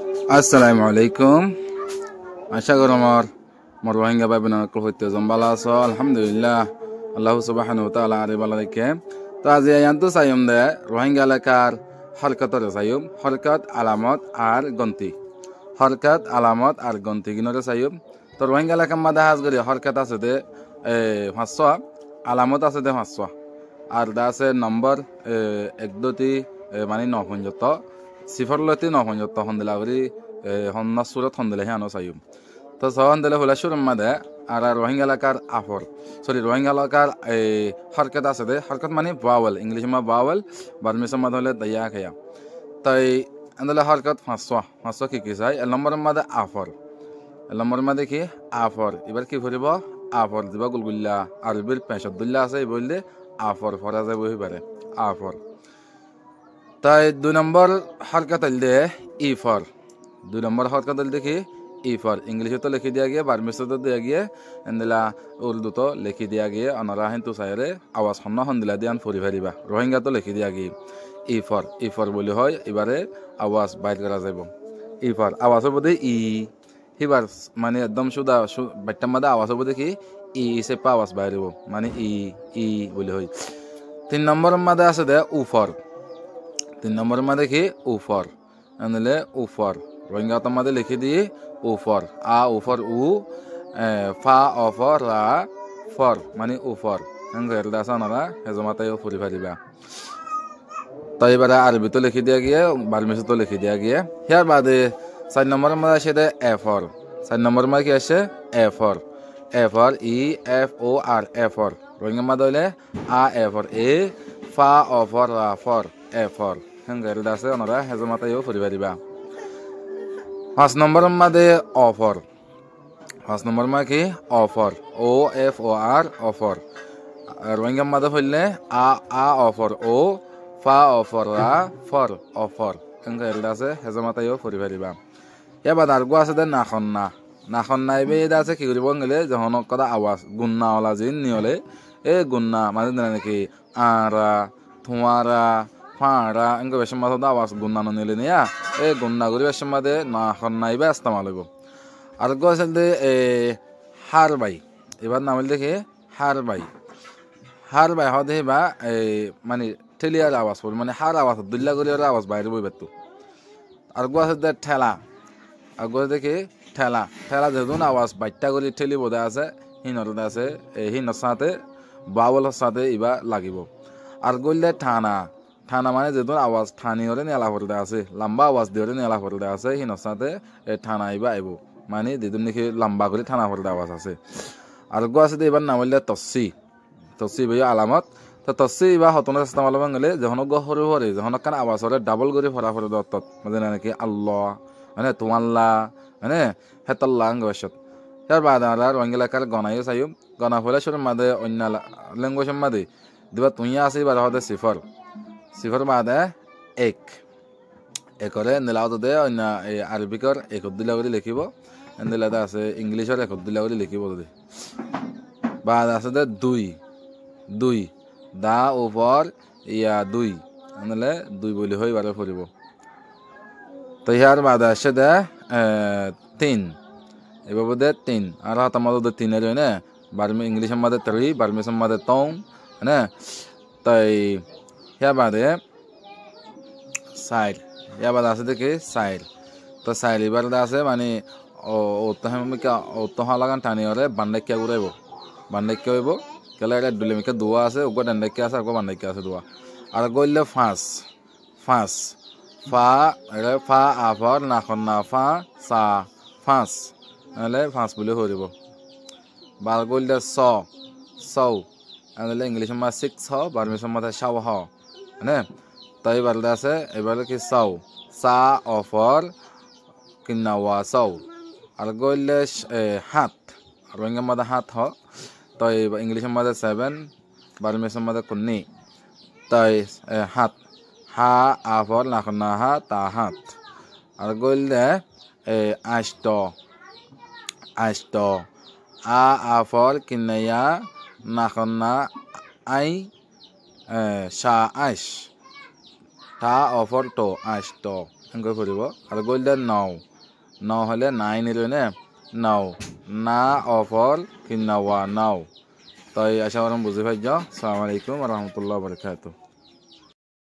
আসসালামু আলাইকুম। আশা করি আমার রোহিঙ্গা ভাই বোনসকল হইতে জম্বালা আছো। আলহামদুলিল্লাহ, আল্লাহ সুবহানাহু ওয়া তাআলা আরে বালা রেখে। তো আজি আয়ান্তু চাইম দে রোহিঙ্গা এলাকার হরকতর চাইম, হরকত আলামত আর গন্তি। হরকত আলামত আর গন্তি কিনরে চাইম। তো রোহিঙ্গা এলাকার মাঝে হাজ করি হরকত আছে দে 500, আলামত আছে দে 500, আর দা আছে নম্বর 1 2 3 মানে 9 পর্যন্ত, সিফর লতি 9 পর্যন্ত হন্দিলা করি হন্না সুরত হন্দিলে হ্যাঁ চাইম। তো সহন দিলে হলে সুরম মাদে আর রোহিঙ্গা এলাকার আফর রোহিঙ্গা এলাকার হরকত আছে দে, হরকত মানে বাওয়াল, ইংলিশ মা বাওয়াল, বার্মিসের মাঝে হলে দয়া খেয়া। তাই আন্দলে হরকত 500 কি চাই। এক নম্বরের মাঝে আফর, এক নম্বরের মাঝে কি আফর। এবার কি করিব আফর দিবা গুলগুল্লা আরবির 65 আছে এই বললে আফর ফরা যায় বহি পারে আফর। তাই 2 নম্বর হরকত দে ইফর, 2 নম্বর হরকত দেখি ইফর, ইংলিশে তো লিখে দিয়া গিয়ে, বার্মিসে তো দিয়া গিয়ে, এন্দিলা উর্দু তো লিখে দিয়া গিয়ে, অনারা হিন্দু সাইরে আওয়াজ সন্না হন্দিলা দিয়ান ফুরি ফারিবা। রোহিঙ্গা তো লিখে দিয়া গিয়ে ইফর, ইফর বলি হয়। এবারে আওয়াজ বাইর করা যাব। ইফর আওয়াজের বোধে ই, হিবার মানে একদম সুদা বাচ্চার মধ্যে আওয়াজ হবো দেখি ই সেপা আওয়াজ বাইরব, মানে ই ই বলি হয়। 3 নম্বরের মধ্যে আছে দে উফর, 3 নম্বরের মধ্যে কি উফর, এনলে উফর রোহিঙ্গা তো মধ্যে লিখে দিয়ে উফর, আ উফর উ, ফা অফর রা ফর মানে উফর। এরদা আছে ওনারা হেজমাতাইও ফুরি ফারিবা। তো এবারে আরবি তো লিখে দিয়া গিয়ে, বার্মিসে তো লিখে দিয়া গিয়ে। ইয়ার বাদে 4 নম্বরের মধ্যে আসে দে এফর, 4 নম্বরের মধ্যে কি আসে এফর, এফর ই এফ ও আর এফর। রোহিঙ্গা মধ্যে হইলে আ এফর এ, ফা অফর রা ফর এফর। এরদা আছে ওনারা হেজমাতাইও ফুরি ফারিবা। 5 নম্বরের মধ্যে অফর, 5 নম্বরের মধ্যে কি অফর, ও এফ ও আর অফর। রোহিঙ্গার মধ্যে হইলে আ অফর ও, ফা অফর রা ফর অফর। এরদা আছে হেজমাতাইও ফুরি ফারিবা। এবার আর গো আছে দে নাখন্না, নাখন্না এবে এটা আছে কি করিব গেলে যখন কথা আওয়াজ গুন্না ওলা জিন নিয়লে এ গুন্না মানে নাকি আরা থুয়ারা ফাঁড়া এঙ্গ বেশি মাথা আওয়াজ গুন্না নিলে নিয়া এ গুন্না করি বেশি মাদে নাখন্না এবে আসতাম আলব। আর গো আছে দে হার বাই, এবার নাম দেখে হার বাই, হার বাই হদে বা মানে ঠেলিয়ার আওয়াজ পড়ি, মানে হার আওয়াজ দুল্লা করি আওয়াজ বাইরে বই বেতু। আর গো আছে দে ঠেলা, আর গো দেখি ঠেলা, ঠেলা যেহেতু আওয়াজ বাইটটা করে ঠেলি বোধে আছে হিনর আছে, হিনর সাথে বাউলের সাথে ইবা লাগিব। আর গইলে ঠানা, ঠানা মানে যেহেতু আওয়াজ ঠানি হলে নেলা ফলতে আছে, লম্বা আওয়াজ দিয়ে নেলা ফলতে আছে হিনর সাথে ঠানা ইবা আইব, মানে যেহেতু নাকি লম্বা করে ঠানা ফলতে আওয়াজ আছে। আর গো আছে এবার নাম হইলে তসি, তসি ভাই আলামত। তো তসি বা হতনের চেষ্টা মালব গেলে যখন গো সরু সরে যখন কান আওয়াজ হলে ডাবল করে ফরা ফরে দত্তত মানে নাকি আল্লাহ মানে তোমাল্লা মানে হেতল্লা আঙ্গবশত। তার বাদ আর রোহিঙ্গা এলাকার গনাইও চাইম, গনা ফলে শুরু মাদে অন্য ল্যাঙ্গুয়েজের মাদে দিবা তুইয়া আছে এবার হদে সিফর, সিফর বাদে এক, একরে নীলাও দে অন্য আরবিকর একদিলা করে লিখিব, এন্দিলাতে আছে ইংলিশর একদিলা করে লিখিব যদি। বাদ আছে দে দুই, দুই দা ওপর ইয়া দুই আনলে দুই বলি হই বারে ফুরিব। তো ইয়ার বাদ আসে দে 3, এভাবে দে 3 আর হাত আমাদের 3 এর না বার্মি ইংলিশের মধ্যে 3, বার্মিসের মধ্যে তং না। তাই ইয়া বাদে সাইড, ইয়া বাদ আছে দেখি সাইড। তো সাইড এবার আছে মানে ও তো লাগান টানি হলে বান্ডাইকিয়া ঘুরাইব, বান্ডাইকিয়া হইব কেলা এটা ডুলেমিকা দোয়া আছে ওগো ডান্ডাইকিয়া আছে আর বান্ডাইকিয়া আছে দোয়া। আর গইলে ফাঁস, ফাঁস ফা এটা ফা আফর নাখন না ফা সা ফাঁস, নাহলে ফাঁস বলে হরিব। বার গইলে সৌ, নাহলে ইংলিশের মাঝে 6 হ, বার্মিসের মাঝে সাও হ, হ্যাঁ। তাই এবারে আছে এবারে কি সৌ, সা অফর কিন্নাওয়া সৌ। আর গইলে হাত, রোহিঙ্গার মাঝে হাত হ, তাই ইংলিশের মাঝে 7, বার্মিসের মাঝে কুন্নি, তাই হাত হা আফর নাখন না হা তা হাত। আর গইলে আষ্ট, আষ্ট আ আফর কিনাইয়া নাখন না আই সা আইস, তা অফর তো আষ্ট। এনেকৈ ফুৰিব আৰু গোল্ডেন নাও হ'লে নাই নিলে নাও না অফল কিন্নাওয়া নাও তাই আশা করলাম বুঝে পাইছ। আসসালামু আলাইকুম ওয়া রাহমাতুল্লাহি ওয়া বারাকাতুহু।